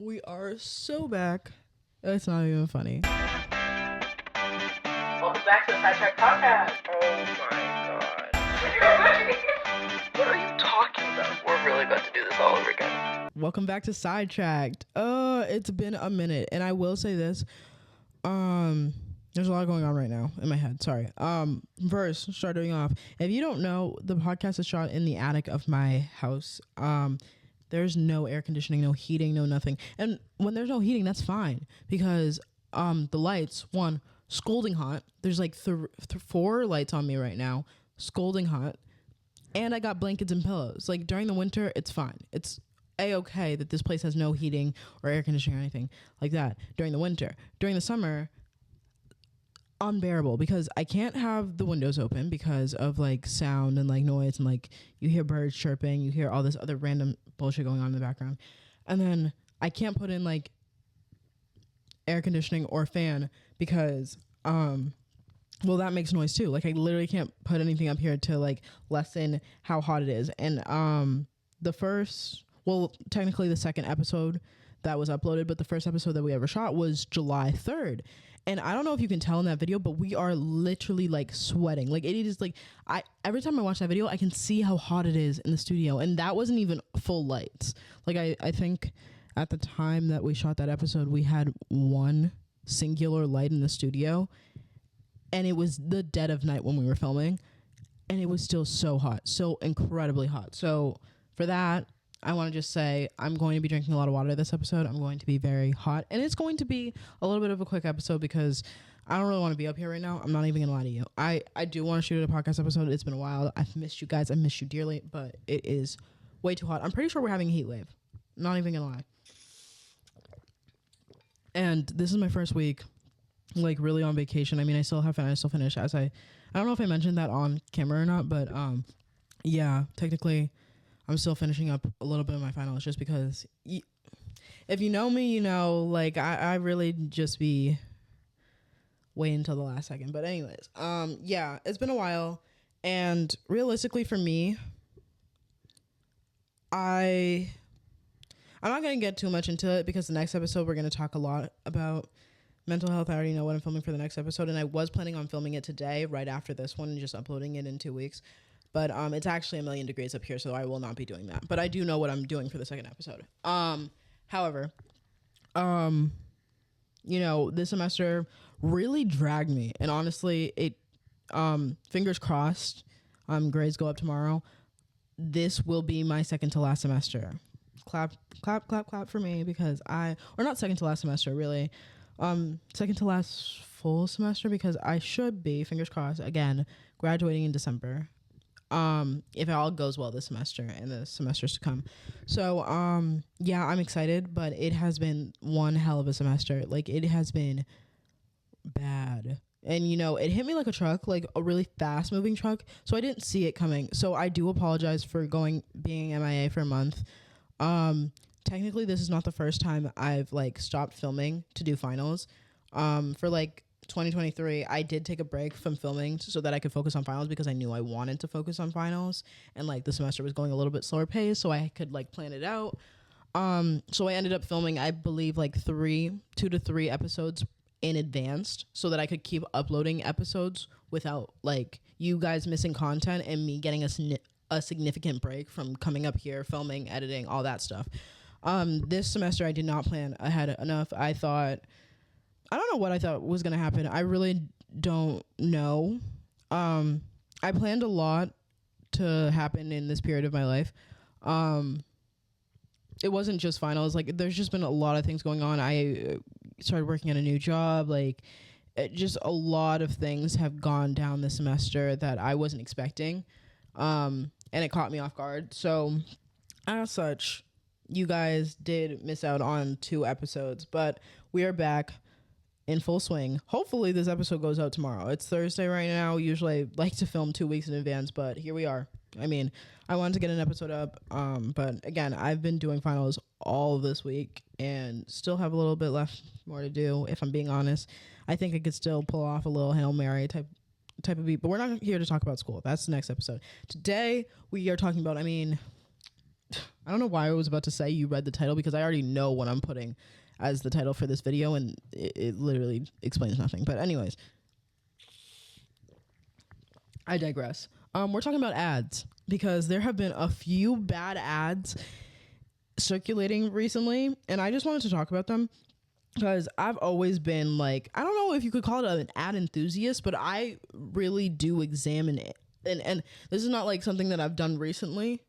We are so back. It's not even funny. Welcome back to the Sidetrack'd podcast. Oh my god. What are you talking about? We're really about to do this all over again. Welcome back to Sidetrack'd. It's been a minute, and I will say this. There's a lot going on right now in my head. Sorry. First, starting off, if you don't know, the podcast is shot in the attic of my house. There's no air conditioning, no heating, no nothing. And when there's no heating, that's fine because the lights, one, scalding hot. There's like 4 lights on me right now, scalding hot. And I got blankets and pillows. Like during the winter, it's fine. It's a-okay that this place has no heating or air conditioning or anything like that during the winter. During the summer, unbearable because I can't have the windows open because of like sound and like noise and like you hear birds chirping, you hear all this other random bullshit going on in the background. And then I can't put in like air conditioning or fan because well, that makes noise too. Like I literally can't put anything up here to like lessen how hot it is. And technically the second episode that was uploaded, but the first episode that we ever shot was July 3rd. And I don't know if you can tell in that video, but we are literally like sweating. Like it is like every time I watch that video, I can see how hot it is in the studio. And that wasn't even full lights. Like I think at the time that we shot that episode, we had one singular light in the studio. And it was the dead of night when we were filming. And it was still so hot, so incredibly hot. So for that, I want to just say I'm going to be drinking a lot of water this episode. I'm going to be very hot. And it's going to be a little bit of a quick episode because I don't really want to be up here right now. I'm not even going to lie to you. I do want to shoot a podcast episode. It's been a while. I've missed you guys. I miss you dearly. But it is way too hot. I'm pretty sure we're having a heat wave. Not even going to lie. And this is my first week, like, really on vacation. I mean, I still finish as I don't know if I mentioned that on camera or not. But, yeah, technically I'm still finishing up a little bit of my finals just because if you know me, you know, like I really just be waiting until the last second. But anyways, yeah, it's been a while. And realistically for me, I'm not going to get too much into it because the next episode we're going to talk a lot about mental health. I already know what I'm filming for the next episode. And I was planning on filming it today right after this one and just uploading it in 2 weeks. But it's actually 1,000,000 degrees up here, so I will not be doing that. But I do know what I'm doing for the second episode. However, you know, this semester really dragged me. And honestly, it fingers crossed, grades go up tomorrow. This will be my second to last semester. Clap, clap, clap, clap for me because or not second to last semester, really. Second to last full semester because I should be, fingers crossed, again, graduating in December. If it all goes well this semester and the semesters to come. So, yeah, I'm excited, but it has been one hell of a semester. Like, it has been bad. And, you know, it hit me like a truck, like a really fast moving truck. So I didn't see it coming. So I do apologize for being MIA for a month. Technically this is not the first time I've like stopped filming to do finals. For like 2023, I did take a break from filming so that I could focus on finals because I knew I wanted to focus on finals and like the semester was going a little bit slower pace so I could like plan it out. So I ended up filming, I believe, like 2 to 3 episodes in advance so that I could keep uploading episodes without like you guys missing content and me getting a significant break from coming up here, filming, editing, all that stuff. This semester I did not plan ahead enough. I don't know what I thought was going to happen. I really don't know. I planned a lot to happen in this period of my life. It wasn't just finals. Like, there's just been a lot of things going on. I started working at a new job. Like, just a lot of things have gone down this semester that I wasn't expecting. And it caught me off guard. So, as such, you guys did miss out on 2 episodes. But we are back in full swing. Hopefully this episode goes out tomorrow. It's Thursday right now. Usually I like to film 2 weeks in advance, but here we are. I mean, I wanted to get an episode up, but again, I've been doing finals all this week and still have a little bit left more to do, if I'm being honest. I think I could still pull off a little Hail Mary type of beat, but we're not here to talk about school. That's the next episode. Today, we are talking about, I don't know why I was about to say you read the title, because I already know what I'm putting as the title for this video, and it literally explains nothing. But anyways, I digress. We're talking about ads, because there have been a few bad ads circulating recently, and I just wanted to talk about them because I've always been like, I don't know if you could call it an ad enthusiast, but I really do examine it. And this is not like something that I've done recently,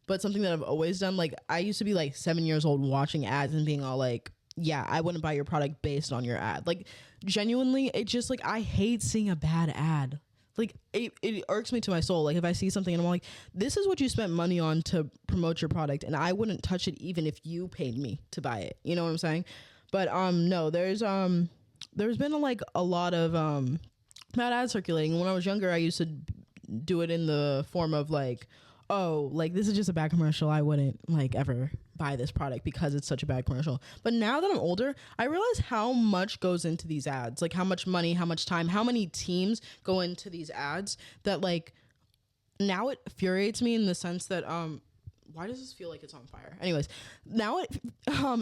but something that I've always done. Like, I used to be like 7 years old watching ads and being all like, yeah, I wouldn't buy your product based on your ad. Like, genuinely, it just like, I hate seeing a bad ad. Like, it irks me to my soul. Like, if I see something and I'm like, this is what you spent money on to promote your product, and I wouldn't touch it even if you paid me to buy it. You know what I'm saying? But no, there's been a lot of bad ads circulating. When I was younger, I used to do it in the form of like, oh, like, this is just a bad commercial, I wouldn't like ever buy this product because it's such a bad commercial. But now that I'm older, I realize how much goes into these ads, like how much money, how much time, how many teams go into these ads, that like, now it infuriates me in the sense that why does this feel like it's on fire? Anyways, now it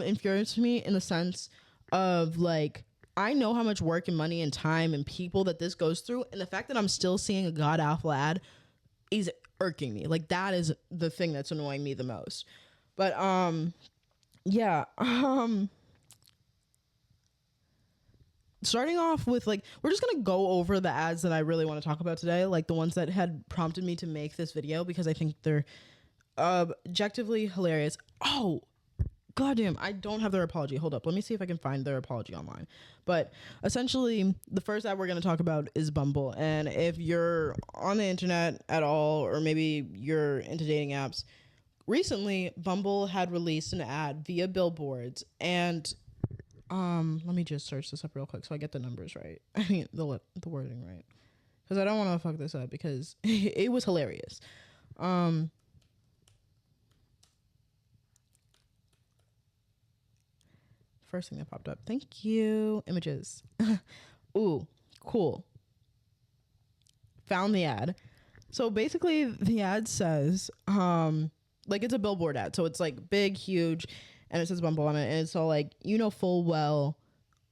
infuriates me in the sense of like, I know how much work and money and time and people that this goes through, and the fact that I'm still seeing a god awful ad is irking me. Like, that is the thing that's annoying me the most. But yeah, starting off with, like, we're just gonna go over the ads that I really want to talk about today, like the ones that had prompted me to make this video, because I think they're objectively hilarious. Oh, goddamn, I don't have their apology. Hold up, let me see if I can find their apology online. But essentially, the first ad we're going to talk about is Bumble. And if you're on the internet at all, or maybe you're into dating apps, recently Bumble had released an ad via billboards. And let me just search this up real quick so I get the numbers right. I mean, the wording right, because I don't want to fuck this up, because it was hilarious. First thing that popped up. Thank you. Images. Ooh, cool. Found the ad. So basically the ad says, like, it's a billboard ad. So it's like big, huge, and it says Bumble on it. And it's all like, you know full well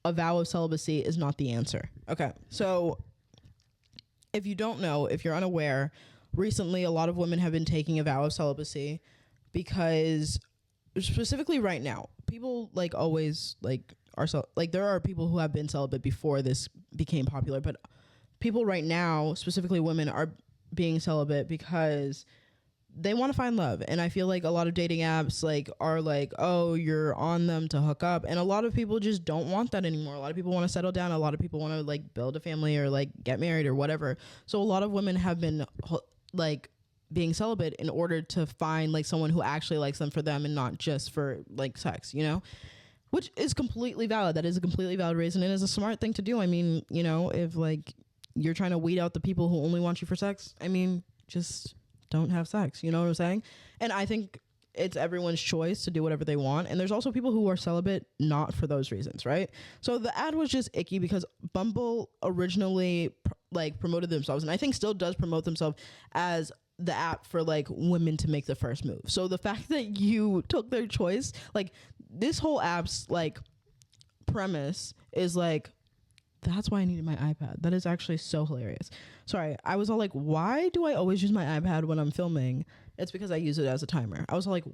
a vow of celibacy is not the answer. Okay. So if you don't know, if you're unaware, recently a lot of women have been taking a vow of celibacy because, specifically right now, people like always like are like, there are people who have been celibate before this became popular, but people right now, specifically women, are being celibate because they want to find love. And I feel like a lot of dating apps like are like, oh, you're on them to hook up, and a lot of people just don't want that anymore. A lot of people want to settle down. A lot of people want to like build a family or like get married or whatever. So a lot of women have been like being celibate in order to find like someone who actually likes them for them and not just for like sex, you know, which is completely valid. That is a completely valid reason, and is a smart thing to do. I mean, you know, if like you're trying to weed out the people who only want you for sex, I mean, just don't have sex, you know what I'm saying? And I think it's everyone's choice to do whatever they want. And there's also people who are celibate not for those reasons, right? So the ad was just icky because Bumble originally like promoted themselves, and I think still does promote themselves as the app for like women to make the first move. So the fact that you took their choice, like, this whole app's like premise is like, that's why I needed my iPad. That is actually so hilarious. Sorry, I was all like, why do I always use my iPad when I'm filming? It's because I use it as a timer. I was like,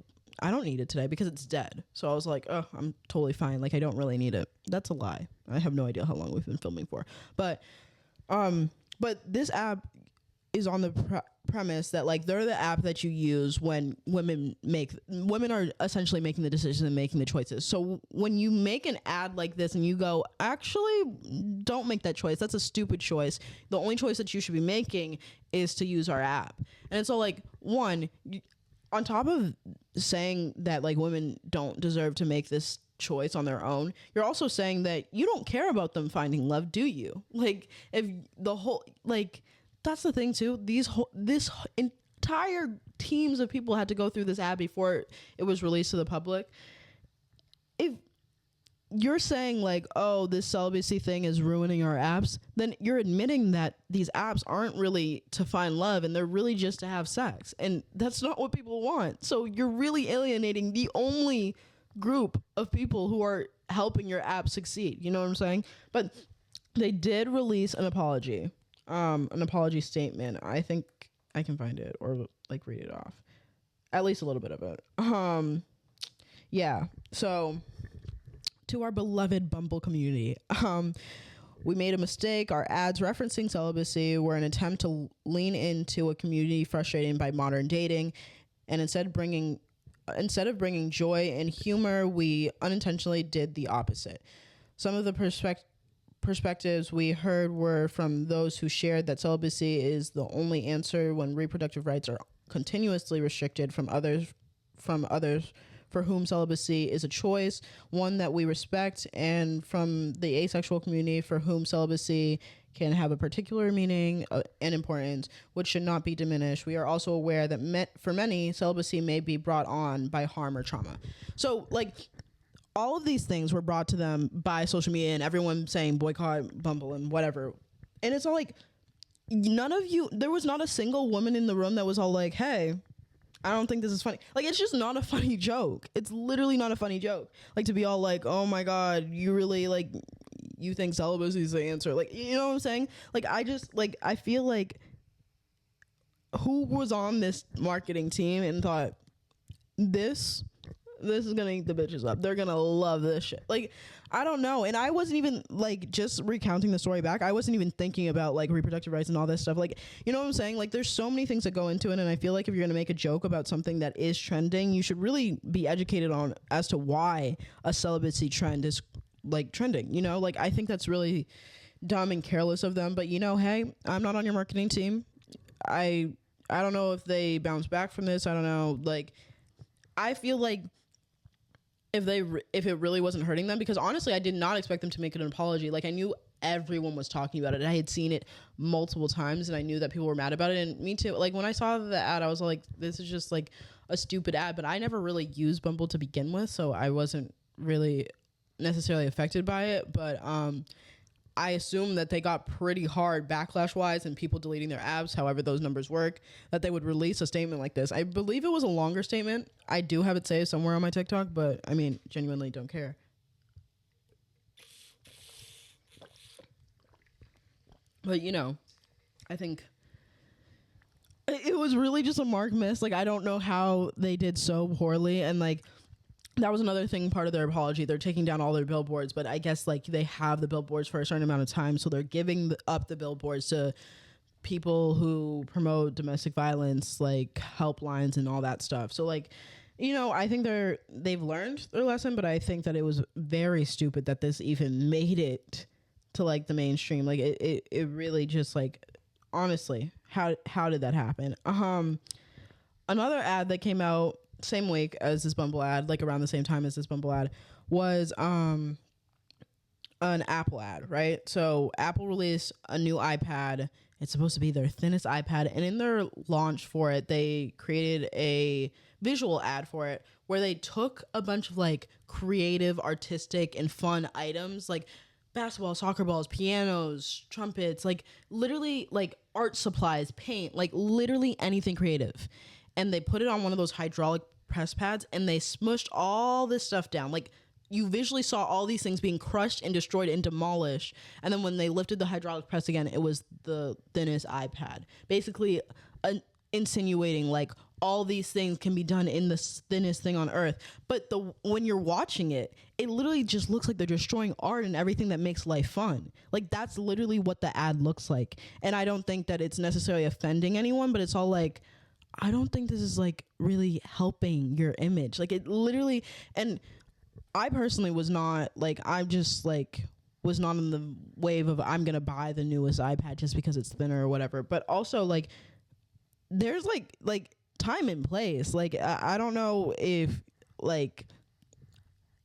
I don't need it today because it's dead. So I was like, oh, I'm totally fine. Like, I don't really need it. That's a lie. I have no idea how long we've been filming for. But this app is on the premise that like they're the app that you use when women are essentially making the decisions and making the choices. So when you make an ad like this and you go, actually don't make that choice, that's a stupid choice, the only choice that you should be making is to use our app. And it's all like, one, on top of saying that like women don't deserve to make this choice on their own, you're also saying that you don't care about them finding love, do you? Like, if the whole, like, that's the thing too. This entire teams of people had to go through this ad before it was released to the public. If you're saying like, oh, this celibacy thing is ruining our apps, then you're admitting that these apps aren't really to find love and they're really just to have sex. And that's not what people want. So you're really alienating the only group of people who are helping your app succeed. You know what I'm saying? But they did release an apology statement. I think I can find it or like read it off. At least a little bit of it. Yeah. So to our beloved Bumble community, we made a mistake. Our ads referencing celibacy were an attempt to lean into a community frustrated by modern dating, and instead of bringing joy and humor, we unintentionally did the opposite. Some of the perspectives we heard were from those who shared that celibacy is the only answer when reproductive rights are continuously restricted from others for whom celibacy is a choice, one that we respect, and from the asexual community for whom celibacy can have a particular meaning and importance, which should not be diminished. We are also aware that for many, celibacy may be brought on by harm or trauma. So, like, all of these things were brought to them by social media and everyone saying boycott Bumble and whatever. And it's all like, there was not a single woman in the room that was all like, hey, I don't think this is funny. Like, it's just not a funny joke. It's literally not a funny joke. Like, to be all like, oh my God, you really, like, you think celibacy is the answer. Like, you know what I'm saying? Like, I feel like who was on this marketing team and thought, this is gonna eat the bitches up. They're gonna love this shit. Like, I don't know. And I wasn't even, like, just recounting the story back, I wasn't even thinking about, like, reproductive rights and all this stuff. Like, you know what I'm saying? Like, there's so many things that go into it, and I feel like if you're gonna make a joke about something that is trending, you should really be educated on as to why a celibacy trend is, like, trending, you know? Like, I think that's really dumb and careless of them. But, you know, hey, I'm not on your marketing team. I don't know if they bounce back from this. I don't know. Like, I feel like if it really wasn't hurting them, because honestly, I did not expect them to make an apology. Like, I knew everyone was talking about it. I had seen it multiple times, and I knew that people were mad about it. And me too. Like, when I saw the ad, I was like, this is just like a stupid ad. But I never really used Bumble to begin with, so I wasn't really necessarily affected by it. But I assume that they got pretty hard backlash wise and people deleting their apps, however those numbers work, that they would release a statement like this. I believe it was a longer statement. I do have it saved somewhere on my TikTok, but I mean, genuinely don't care. But, you know, I think it was really just a mark miss. Like, I don't know how they did so poorly. And, like, that was another thing, part of their apology. They're taking down all their billboards, but I guess, like, they have the billboards for a certain amount of time, so they're giving up the billboards to people who promote domestic violence, like helplines and all that stuff. So, like, you know, I think they've learned their lesson, but I think that it was very stupid that this even made it to, like, the mainstream. Like, it really just, like, honestly, how did that happen? Another ad that came out same week as this Bumble ad, like around the same time as this Bumble ad, was an Apple ad, right? So Apple released a new iPad. It's supposed to be their thinnest iPad, and in their launch for it, they created a visual ad for it where they took a bunch of, like, creative, artistic, and fun items, like basketball, soccer balls, pianos, trumpets, like literally, like, art supplies, paint, like literally anything creative. And they put it on one of those hydraulic press pads, and they smushed all this stuff down. Like, you visually saw all these things being crushed and destroyed and demolished. And then when they lifted the hydraulic press again, it was the thinnest iPad. Basically insinuating, like, all these things can be done in the thinnest thing on earth. But when you're watching it, it literally just looks like they're destroying art and everything that makes life fun. Like, that's literally what the ad looks like. And I don't think that it's necessarily offending anyone, but it's all like, I don't think this is, like, really helping your image. Like, it literally, and I personally was not, like, I just, like, was not in the wave of I'm going to buy the newest iPad just because it's thinner or whatever. But also, like, there's, like time and place. Like, I don't know if, like,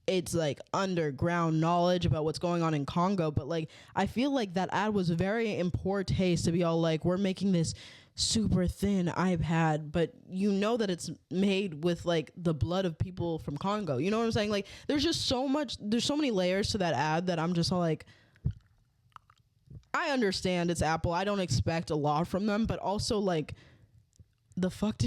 it's, like, underground knowledge about what's going on in Congo, but, like, I feel like that ad was very in poor taste to be all like, we're making this super thin iPad, but you know that it's made with like the blood of people from Congo. You know what I'm saying? Like there's just there's so many layers to that ad that I'm just all like, I understand it's Apple. I don't expect a lot from them, but also like, the fuck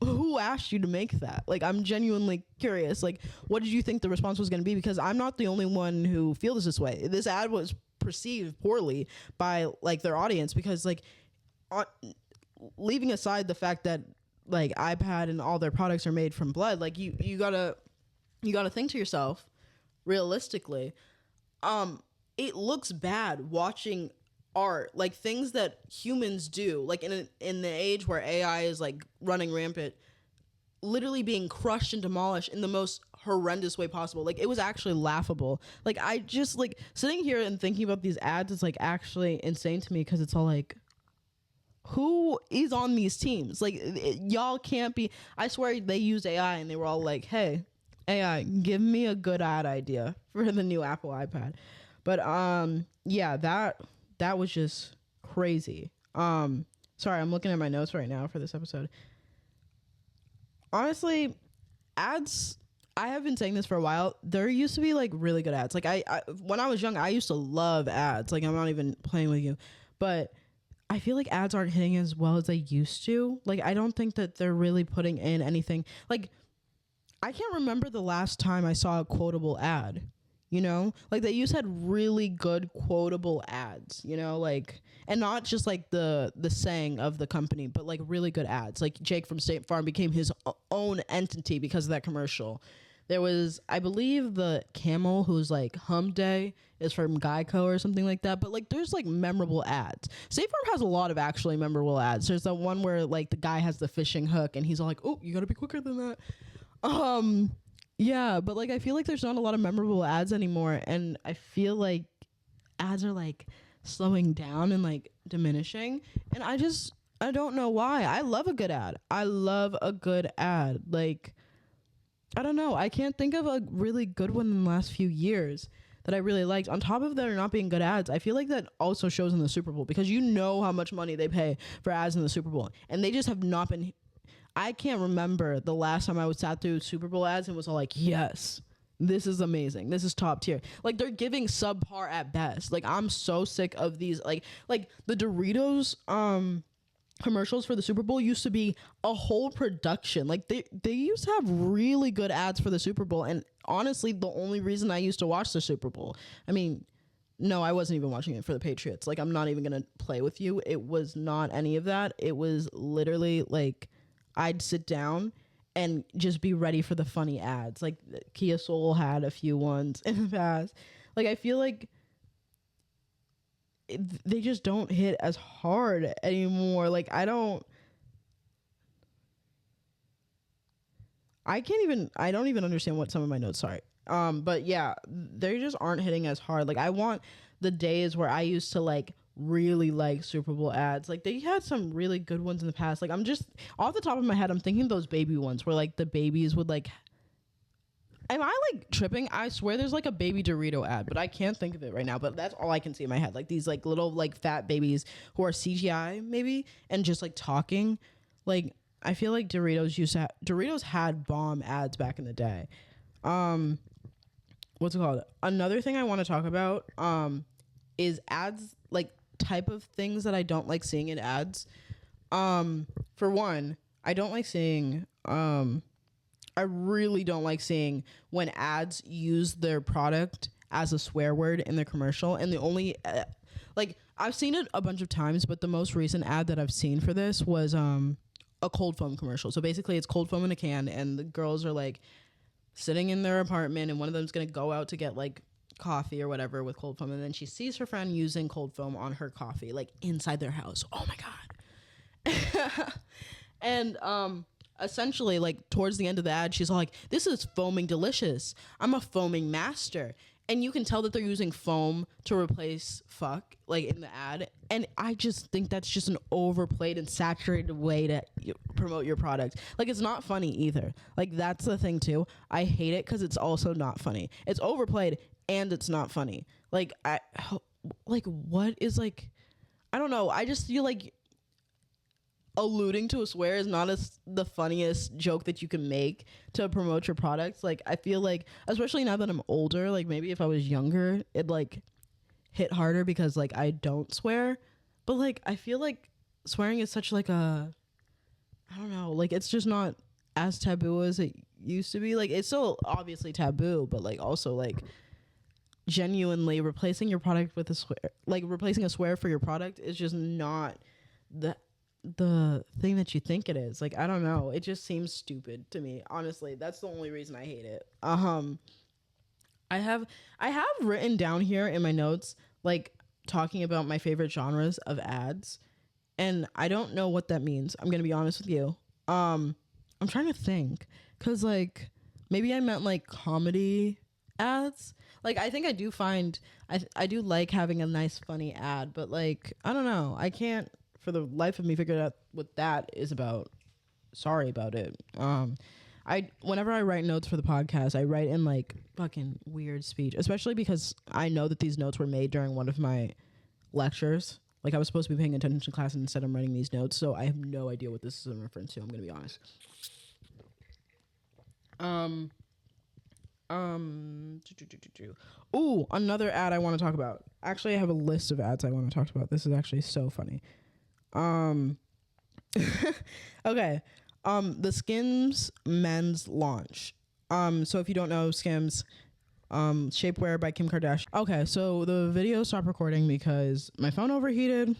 who asked you to make that? Like, I'm genuinely curious. Like, what did you think the response was going to be? Because I'm not the only one who feels this way. This ad was perceived poorly by like their audience because like, leaving aside the fact that like iPad and all their products are made from blood, like you gotta think to yourself realistically, it looks bad watching art, like things that humans do, like in the age where AI is like running rampant, literally being crushed and demolished in the most horrendous way possible. Like it was actually laughable. Like I just like sitting here and thinking about these ads is like actually insane to me because it's all like, who is on these teams? Like y'all can't be. I swear they used AI and they were all like, hey, AI, give me a good ad idea for the new Apple iPad. But yeah, that was just crazy. Sorry, I'm looking at my notes right now for this episode. Honestly, ads, I have been saying this for a while. There used to be like really good ads. Like I when I was young, I used to love ads. Like I'm not even playing with you, but I feel like ads aren't hitting as well as they used to. Like I don't think that they're really putting in anything. Like I can't remember the last time I saw a quotable ad. You know, like they used to had really good quotable ads, you know, like, and not just like the saying of the company, but like really good ads. Like Jake from State Farm became his own entity because of that commercial. There was, I believe, the camel who's like Hum Day is from Geico or something like that. But like there's like memorable ads. State Farm has a lot of actually memorable ads. There's the one where like the guy has the fishing hook and he's all like, oh, you gotta be quicker than that. Yeah, but like I feel like there's not a lot of memorable ads anymore, and I feel like ads are like slowing down and like diminishing, and I don't know why. I love a good ad. I love a good ad. Like I don't know. I can't think of a really good one in the last few years that I really liked. On top of there not being good ads, I feel like that also shows in the Super Bowl because you know how much money they pay for ads in the Super Bowl, and they just have not been. I can't remember the last time I was sat through Super Bowl ads and was all like, yes, this is amazing. This is top tier. Like they're giving subpar at best. Like I'm so sick of these, like the Doritos, commercials for the Super Bowl used to be a whole production. Like they used to have really good ads for the Super Bowl. And honestly, the only reason I used to watch the Super Bowl, I mean, no, I wasn't even watching it for the Patriots. Like I'm not even going to play with you. It was not any of that. It was literally like, I'd sit down and just be ready for the funny ads. Like Kia Soul had a few ones in the past. Like I feel like they just don't hit as hard anymore. Like I don't even understand what some of my notes are. But yeah, they just aren't hitting as hard. Like I want the days where I used to like really like Super Bowl ads. Like they had some really good ones in the past. Like I'm just off the top of my head, I'm thinking those baby ones where like the babies would like, am I like tripping? I swear there's like a baby Dorito ad, but I can't think of it right now. But that's all I can see in my head. Like these like little like fat babies who are CGI maybe and just like talking. Like I feel like Doritos had bomb ads back in the day. What's it called? Another thing I want to talk about is ads, like type of things that I don't like seeing in ads. For one, I don't like seeing I really don't like seeing when ads use their product as a swear word in their commercial. And the only like I've seen it a bunch of times, but the most recent ad that I've seen for this was a cold foam commercial. So basically it's cold foam in a can and the girls are like sitting in their apartment and one of them's gonna go out to get like coffee or whatever with cold foam, and then she sees her friend using cold foam on her coffee like inside their house. Oh my god. And essentially like towards the end of the ad she's all like, this is foaming delicious, I'm a foaming master. And you can tell that they're using foam to replace fuck like in the ad, and I just think that's just an overplayed and saturated way to promote your product. Like it's not funny either. Like that's the thing too, I hate it because it's also not funny. It's overplayed and it's not funny. Like what is like, I don't know. I just feel like alluding to a swear is not the funniest joke that you can make to promote your products. Like, I feel like, especially now that I'm older, like maybe if I was younger, it like hit harder because like I don't swear. But like I feel like swearing is such like a, I don't know, like it's just not as taboo as it used to be. Like it's still obviously taboo, but like also like genuinely replacing your product with a swear, like replacing a swear for your product is just not the thing that you think it is. Like I don't know, it just seems stupid to me, honestly. That's the only reason I hate it. I have written down here in my notes like talking about my favorite genres of ads, and I don't know what that means. I'm gonna be honest with you. I'm trying to think, cause like maybe I meant like comedy ads. Like I think I do find I do like having a nice funny ad, but like I don't know, I can't for the life of me figure out what that is about. Sorry about it. Whenever I write notes for the podcast, I write in like fucking weird speech, especially because I know that these notes were made during one of my lectures. Like I was supposed to be paying attention to class and instead I'm writing these notes, so I have no idea what this is in reference to. I'm gonna be honest. Ooh, another ad I want to talk about. Actually, I have a list of ads I want to talk about. This is actually so funny. Okay. The Skims men's launch. So if you don't know, Skims, shapewear by Kim Kardashian. Okay, so the video stopped recording because my phone overheated.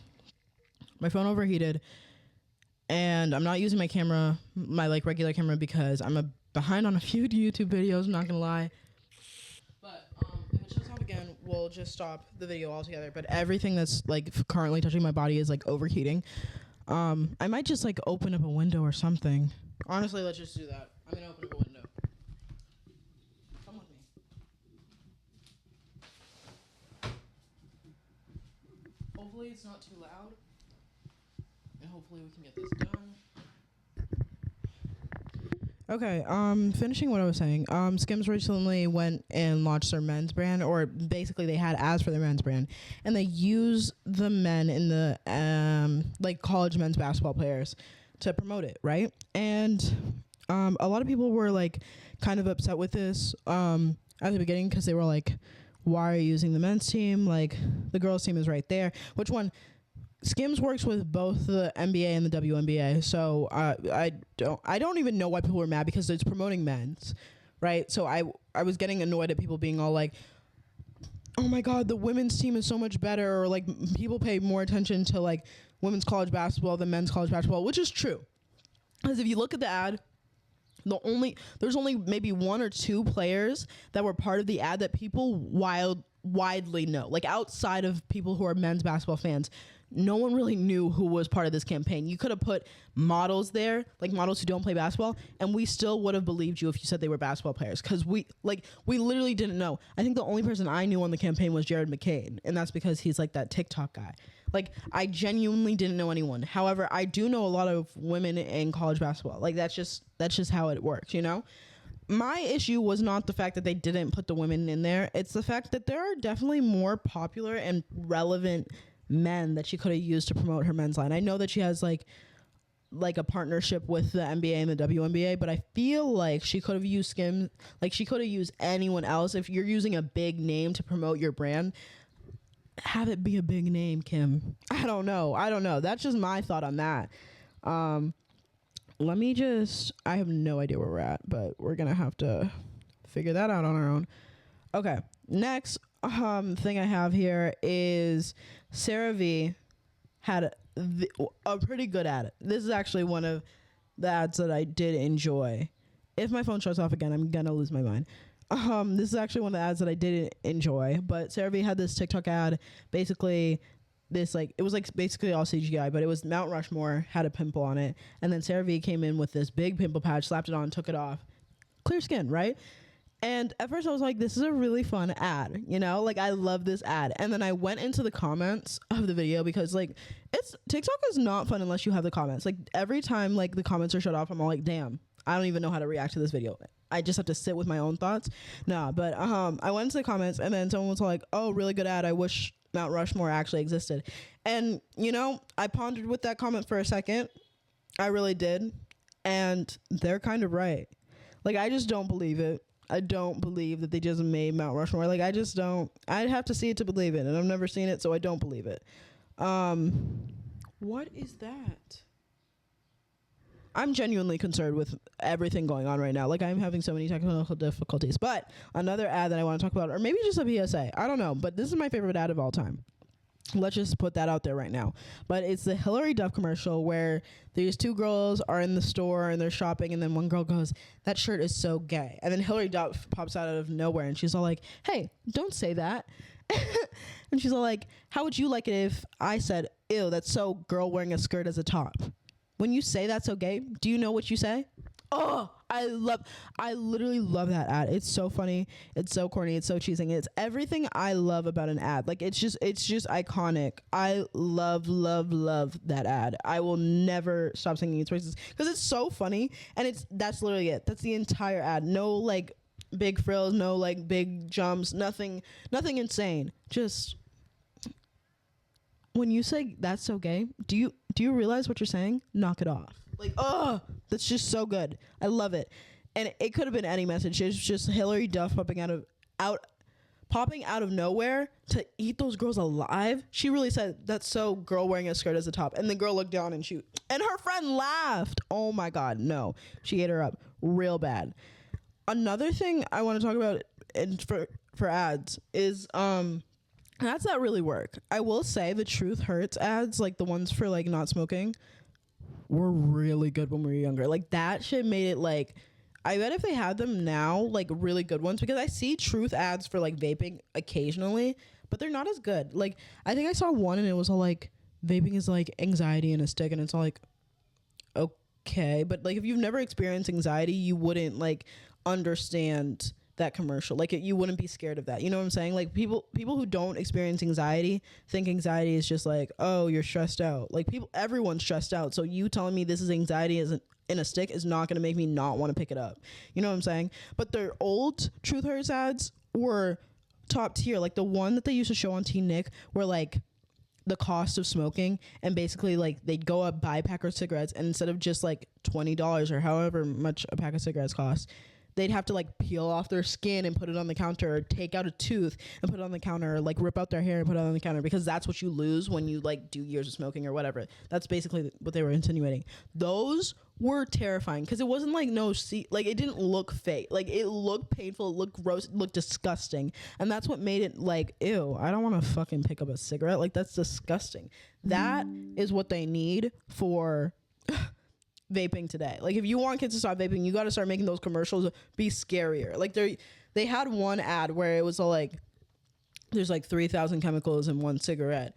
And I'm not using my camera, my like regular camera, because I'm behind on a few YouTube videos, I'm not gonna lie. But if it shuts off again, we'll just stop the video altogether. But everything that's like currently touching my body is like overheating. I might just like open up a window or something. Honestly, let's just do that. I'm gonna open up a window. Come with me. Hopefully it's not too loud. And hopefully we can get this done. Okay, finishing what I was saying. Skims recently went and launched their men's brand, or basically they had ads for their men's brand, and they use the men in the like college men's basketball players to promote it, right? And a lot of people were like kind of upset with this at the beginning because they were like, why are you using the men's team? Like the girls team is right there. Which one? Skims works with both the NBA and the WNBA, so I don't even know why people were mad because it's promoting men's, right? So I was getting annoyed at people being all like, oh my god, the women's team is so much better, or like people pay more attention to like women's college basketball than men's college basketball, which is true. Because if you look at the ad, there's only maybe one or two players that were part of the ad that people widely know, like outside of people who are men's basketball fans. No one really knew who was part of this campaign. You could have put models there, like models who don't play basketball, and we still would have believed you if you said they were basketball players, because we literally didn't know. I think the only person I knew on the campaign was Jared McCain, and that's because he's like that TikTok guy. Like, I genuinely didn't know anyone. However, I do know a lot of women in college basketball. Like, that's just how it works, you know? My issue was not the fact that they didn't put the women in there. It's the fact that there are definitely more popular and relevant men that she could have used to promote her men's line. I know that she has like a partnership with the NBA and the WNBA, but I feel like she could have used Skims. Like, she could have used anyone else. If you're using a big name to promote your brand, have it be a big name, Kim. I don't know. That's just my thought on that. I have no idea where we're at, but we're gonna have to figure that out on our own. Okay, next thing I have here is CeraVe had a pretty good ad. This is actually one of the ads that I did enjoy. If my phone shuts off again, I'm gonna lose my mind. This is actually one of the ads that I did enjoy, but CeraVe had this TikTok ad. Basically, it was like basically all CGI, but it was Mount Rushmore had a pimple on it, and then CeraVe came in with this big pimple patch, slapped it on, took it off, clear skin, right? And at first I was like, this is a really fun ad, you know, like I love this ad. And then I went into the comments of the video because like TikTok is not fun unless you have the comments. Like every time like the comments are shut off, I'm all like, damn, I don't even know how to react to this video. I just have to sit with my own thoughts. But I went into the comments and then someone was like, oh, really good ad. I wish Mount Rushmore actually existed. And, you know, I pondered with that comment for a second. I really did. And they're kind of right. Like, I just don't believe it. I don't believe that they just made Mount Rushmore. Like, I just don't. I'd have to see it to believe it, and I've never seen it, so I don't believe it. What is that? I'm genuinely concerned with everything going on right now. Like, I'm having so many technical difficulties. But another ad that I want to talk about, or maybe just a PSA, I don't know, but this is my favorite ad of all time. Let's just put that out there right now. But it's the Hillary Duff commercial where these two girls are in the store and they're shopping, and then one girl goes, "That shirt is so gay." And then Hillary Duff pops out of nowhere and she's all like, "Hey, don't say that." And she's all like, "How would you like it if I said, 'Ew, that's so girl wearing a skirt as a top'? When you say that's so gay, do you know what you say?" Oh, I literally love that ad. It's so funny. It's so corny. It's so cheesy. It's everything I love about an ad. Like, it's just iconic. I love that ad. I will never stop singing its praises because it's so funny. And that's literally it. That's the entire ad. No like big frills, no like big jumps, nothing insane. Just when you say that's so gay, do you realize what you're saying? Knock it off. Like, oh, that's just so good. I love it. And it could have been any message. It's just Hillary Duff popping out of nowhere to eat those girls alive. She really said, "That's so girl wearing a skirt as a top." And the girl looked down and her friend laughed. Oh my God, no. She ate her up real bad. Another thing I want to talk about for ads is ads that really work. I will say the Truth Hurts ads, like the ones for like not smoking, were really good when we were younger. Like, that shit made it like, I bet if they had them now, like really good ones, because I see Truth ads for like vaping occasionally, but they're not as good. Like, I think I saw one and it was all like, vaping is like anxiety in a stick, and it's all like, okay, but like if you've never experienced anxiety, you wouldn't like understand that commercial. Like, you wouldn't be scared of that. You know what I'm saying? Like, people who don't experience anxiety think anxiety is just like, oh, you're stressed out. Like, everyone's stressed out. So you telling me this is anxiety in a stick is not going to make me not want to pick it up. You know what I'm saying? But their old Truth Hurts ads were top tier. Like, the one that they used to show on Teen Nick were like the cost of smoking, and basically like they'd go up, buy a pack of cigarettes, and instead of just like $20 or however much a pack of cigarettes costs, they'd have to like peel off their skin and put it on the counter, or take out a tooth and put it on the counter, or like rip out their hair and put it on the counter, because that's what you lose when you like do years of smoking or whatever. That's basically what they were insinuating. Those were terrifying because it wasn't like like it didn't look fake. Like, it looked painful, it looked gross, it looked disgusting. And that's what made it like, ew, I don't want to fucking pick up a cigarette. Like, that's disgusting. That is what they need for vaping today. Like, if you want kids to stop vaping, you got to start making those commercials be scarier. Like, they had one ad where it was all like, there's like 3,000 chemicals in one cigarette,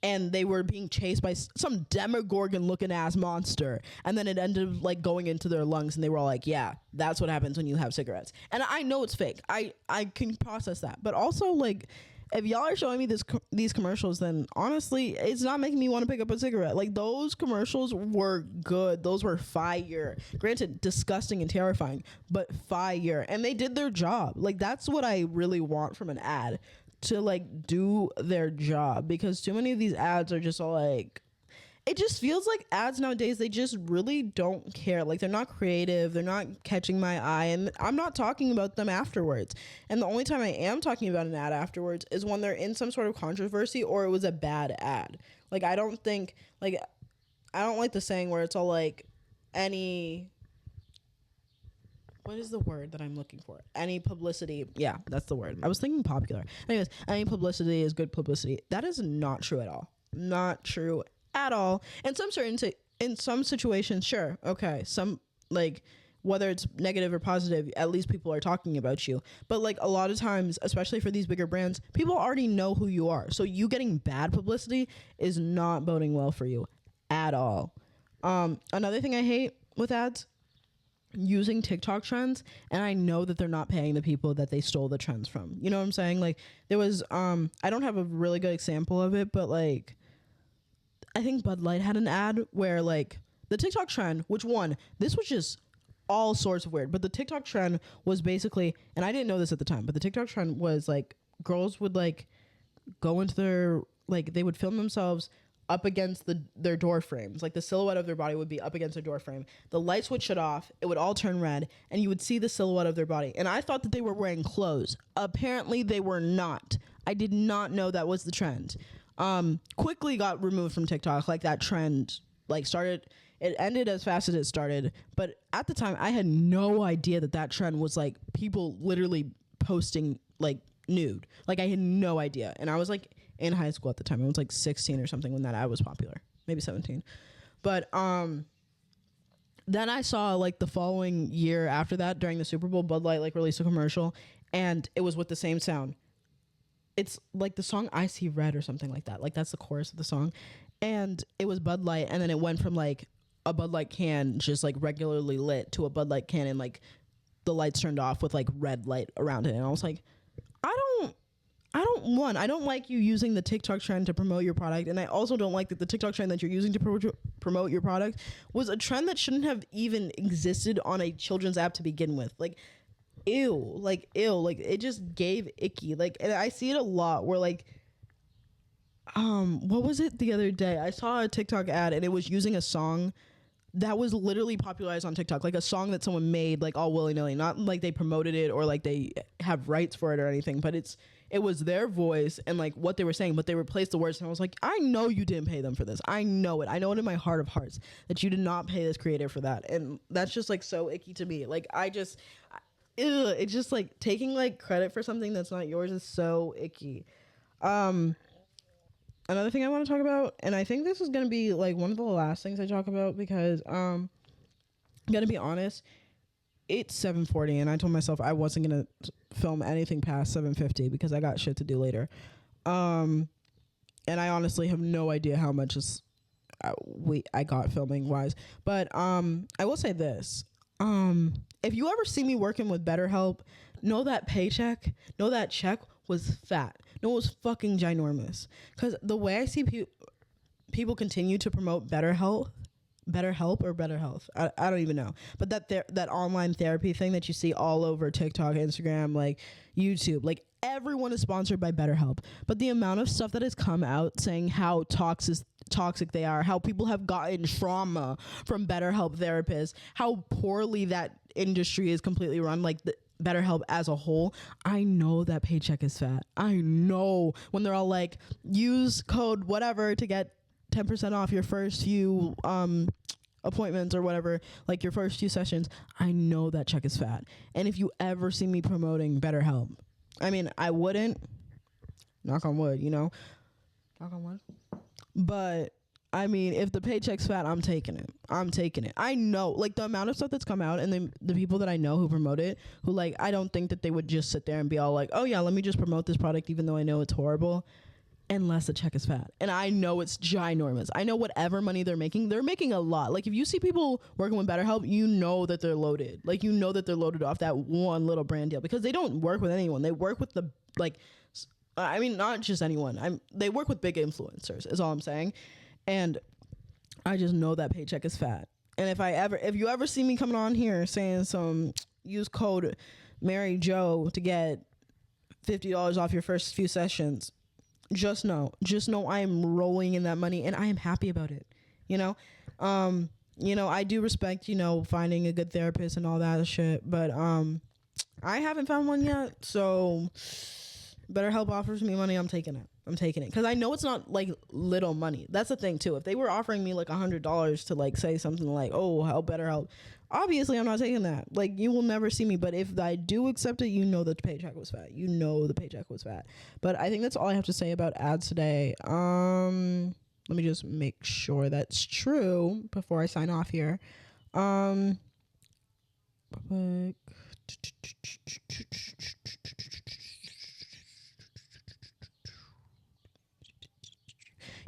and they were being chased by some Demogorgon looking ass monster, and then it ended up like going into their lungs, and they were all like, yeah, that's what happens when you have cigarettes. And I know it's fake. I can process that. But also, like, if y'all are showing me these commercials, then honestly, it's not making me want to pick up a cigarette. Like, those commercials were good. Those were fire. Granted, disgusting and terrifying, but fire. And they did their job. Like, that's what I really want from an ad, to like do their job, because too many of these ads are just all like, it just feels like ads nowadays, they just really don't care. Like, they're not creative, they're not catching my eye, and I'm not talking about them afterwards. And the only time I am talking about an ad afterwards is when they're in some sort of controversy or it was a bad ad. Like, I don't like the saying where it's all like, what is the word that I'm looking for? Any publicity. Yeah, that's the word. I was thinking popular. Anyways, any publicity is good publicity. That is not true at all. Not true at all. In some situations, sure. Okay. Some, like, whether it's negative or positive, at least people are talking about you. But like, a lot of times, especially for these bigger brands, people already know who you are. So you getting bad publicity is not boding well for you at all. Another thing I hate with ads, using TikTok trends, and I know that they're not paying the people that they stole the trends from. You know what I'm saying? Like, there was I don't have a really good example of it, but like, I think Bud Light had an ad where like the TikTok trend, this was just all sorts of weird, but the TikTok trend was basically, and I didn't know this at the time, but the TikTok trend was like, girls would like go into their, like, they would film themselves up against their door frames. Like the silhouette of their body would be up against their door frame. The lights would shut off. It would all turn red, and you would see the silhouette of their body. And I thought that they were wearing clothes. Apparently, they were not. I did not know that was the trend. Quickly got removed from TikTok. Like that trend, like started. It ended as fast as it started. But at the time, I had no idea that trend was like people literally posting like nude. Like I had no idea, and I was like in high school at the time. I was like 16 or something when that ad was popular, maybe 17. But then I saw like the following year after that, during the Super Bowl, Bud Light like released a commercial, and it was with the same sound. It's like the song I See Red or something like that. Like that's the chorus of the song, and it was Bud Light, and then it went from like a Bud Light can just like regularly lit to a Bud Light can and like the lights turned off with like red light around it. And I was like, I don't like you using the TikTok trend to promote your product. And I also don't like that the TikTok trend that you're using to promote your product was a trend that shouldn't have even existed on a children's app to begin with. Like, ew, like it just gave icky. Like, and I see it a lot where like, what was it the other day? I saw a TikTok ad and it was using a song that was literally popularized on TikTok, like a song that someone made like all willy-nilly, not like they promoted it or like they have rights for it or anything, but it was their voice and like what they were saying, but they replaced the words. And I was like, I know you didn't pay them for this. I know it in my heart of hearts that you did not pay this creator for that. And that's just like so icky to me. Like it's just like taking like credit for something that's not yours is so icky. Another thing I want to talk about, and I think this is going to be like one of the last things I talk about because I'm going to be honest, it's 7:40 and I told myself I wasn't going to film anything past 7:50 because I got shit to do later. And I honestly have no idea how much I got filming wise, but I will say this. If you ever see me working with BetterHelp, know that check was fat. No, it was fucking ginormous. Because the way I see people continue to promote BetterHelp or Better Health, I don't even know. But that online therapy thing that you see all over TikTok, Instagram, like YouTube, like everyone is sponsored by BetterHelp. But the amount of stuff that has come out saying how toxic they are, how people have gotten trauma from BetterHelp therapists, how poorly that industry is completely run, like the BetterHelp as a whole, I know that paycheck is fat. I know when they're all like, use code whatever to get 10% off your first few appointments or whatever, like your first few sessions. I know that check is fat. And if you ever see me promoting BetterHelp, I mean, I wouldn't, knock on wood, knock on wood, but I mean, if the paycheck's fat, I'm taking it. I know, like, the amount of stuff that's come out and the people that I know who promote it, who, like, I don't think that they would just sit there and be all like, oh, yeah, let me just promote this product even though I know it's horrible, unless the check is fat. And I know it's ginormous. I know whatever money they're making a lot. Like, if you see people working with BetterHelp, you know that they're loaded. Like, you know that they're loaded off that one little brand deal because they don't work with anyone. They work with the, like, I mean, not just anyone. They work with big influencers is all I'm saying. And I just know that paycheck is fat. And if you ever see me coming on here saying use code Mary Joe to get $50 off your first few sessions, just know I am rolling in that money and I am happy about it. I do respect, finding a good therapist and all that shit, but I haven't found one yet. So BetterHelp offers me money, I'm taking it. Because I know it's not like little money. That's the thing too. If they were offering me like $100 to like say something like, oh, help BetterHelp, obviously I'm not taking that. Like, you will never see me. But if I do accept it, the paycheck was fat. But I think that's all I have to say about ads today. Let me just make sure that's true before I sign off here.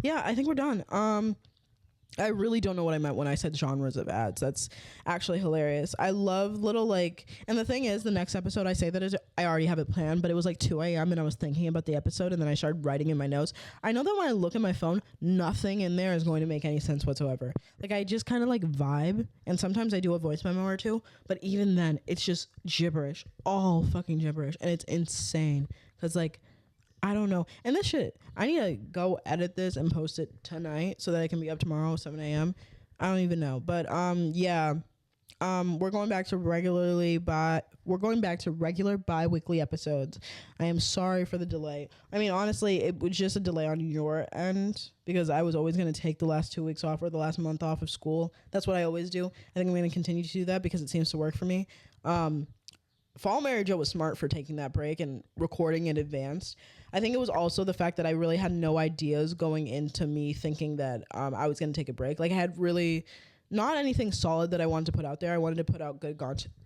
Yeah, I think we're done. I really don't know what I meant when I said genres of ads. That's actually hilarious. I love little and the thing is, the next episode I say that is, I already have it planned, but it was like 2 a.m. and I was thinking about the episode and then I started writing in my notes. I know that when I look at my phone, nothing in there is going to make any sense whatsoever. Like, I just kind of like vibe, and sometimes I do a voice memo or two, but even then it's just gibberish, all fucking gibberish, and it's insane because I don't know. And this shit, I need to go edit this and post it tonight so that I can be up tomorrow 7 a.m. I don't even know, but yeah. We're going back to regular bi-weekly episodes. I am sorry for the delay. I mean, honestly, it was just a delay on your end because I was always going to take the last 2 weeks off or the last month off of school. That's what I always do. I think I'm going to continue to do that because it seems to work for me. Fall Mary Jo was smart for taking that break and recording in advance. I think it was also the fact that I really had no ideas going into me thinking that I was going to take a break. Like, I had really not anything solid that I wanted to put out there. I wanted to put out good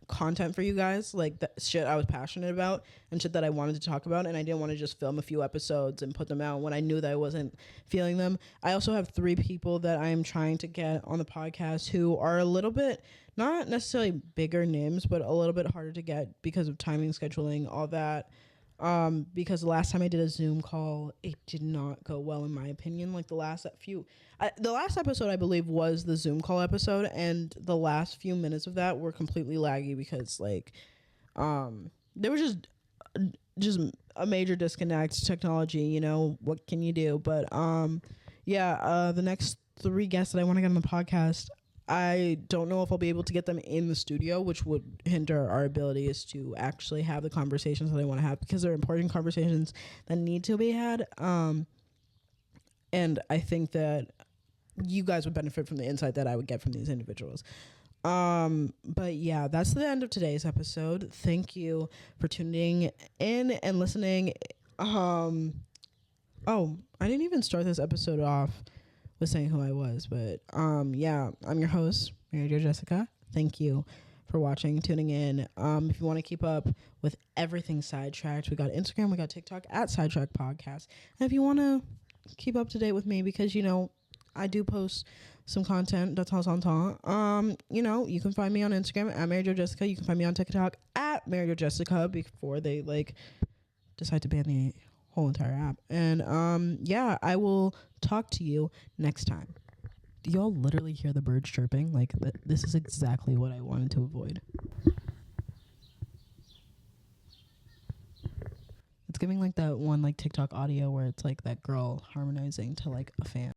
content for you guys, like the shit I was passionate about and shit that I wanted to talk about, and I didn't want to just film a few episodes and put them out when I knew that I wasn't feeling them. I also have 3 people that I am trying to get on the podcast who are a little bit, not necessarily bigger names, but a little bit harder to get because of timing, scheduling, all that. Because the last time I did a Zoom call, it did not go well in my opinion. Like the last episode I believe was the Zoom call episode, and the last few minutes of that were completely laggy because like there was just a major disconnect. Technology, you know, what can you do? But the next 3 guests that I want to get on the podcast, I don't know if I'll be able to get them in the studio, which would hinder our abilities to actually have the conversations that I want to have because they're important conversations that need to be had. And I think that you guys would benefit from the insight that I would get from these individuals. But yeah, that's the end of today's episode. Thank you for tuning in and listening. I didn't even start this episode off with saying who I was, but yeah, I'm your host, Mary Jo Jessica. Thank you for watching, tuning in. If you want to keep up with everything Sidetrack'd, we got Instagram, we got TikTok at Sidetrack'd Podcast. And if you want to keep up to date with me, because you know I do post some content de temps en temps, you know, you can find me on Instagram at Mary Jo Jessica. You can find me on TikTok at Mary Jo Jessica before they like decide to ban the whole entire app. And yeah, I will talk to you next time. Do y'all literally hear the birds chirping? Like this is exactly what I wanted to avoid. It's giving like that one like TikTok audio where it's like that girl harmonizing to like a fan.